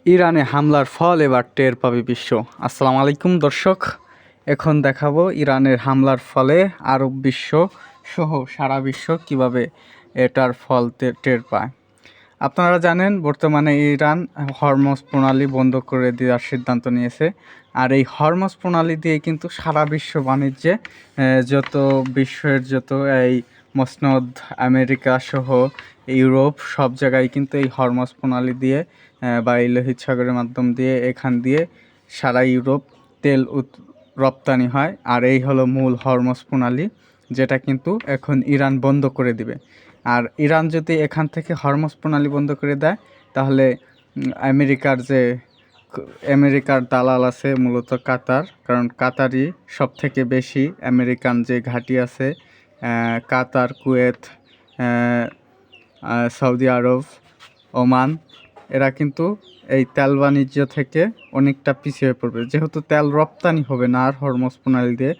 ইরানে হামলার ফল এবার টের পাবে বিশ্ব। আসসালামু আলাইকুম দর্শক, এখন দেখাবো ইরানের হামলার ফলে আরব বিশ্ব সহ সারা বিশ্ব কিভাবে এটার ফল টের পায়। আপনারা জানেন বর্তমানে ইরান হরমুজ প্রণালী বন্ধ করে দেওয়ার সিদ্ধান্ত নিয়েছে। আর এই হরমুজ প্রণালী দিয়ে কিন্তু সারা বিশ্ব বাণিজ্যে যত এই মসনদ আমেরিকা সহ ইউরোপ সব জায়গায় কিন্তু এই হরমুজ প্রণালী দিয়ে বা এই লোহিত সাগরের মাধ্যম দিয়ে এখান দিয়ে সারা ইউরোপ তেল রপ্তানি হয়। আর এই হলো মূল হরমুজ প্রণালী, যেটা কিন্তু এখন ইরান বন্ধ করে দিবে। আর ইরান যদি এখান থেকে হরমুজ প্রণালী বন্ধ করে দেয়, তাহলে আমেরিকার দালাল আছে মূলত কাতার, কারণ কাতারই সব থেকে বেশি আমেরিকান যে ঘাঁটি আছে, কাতার, কুয়েত, সৌদি আরব, ওমান, এরা কিন্তু এই তেল বাণিজ্য থেকে অনেকটা পিছিয়ে পড়বে, যেহেতু তেল রপ্তানি হবে না আর হরমুজ প্রণালী দিয়ে।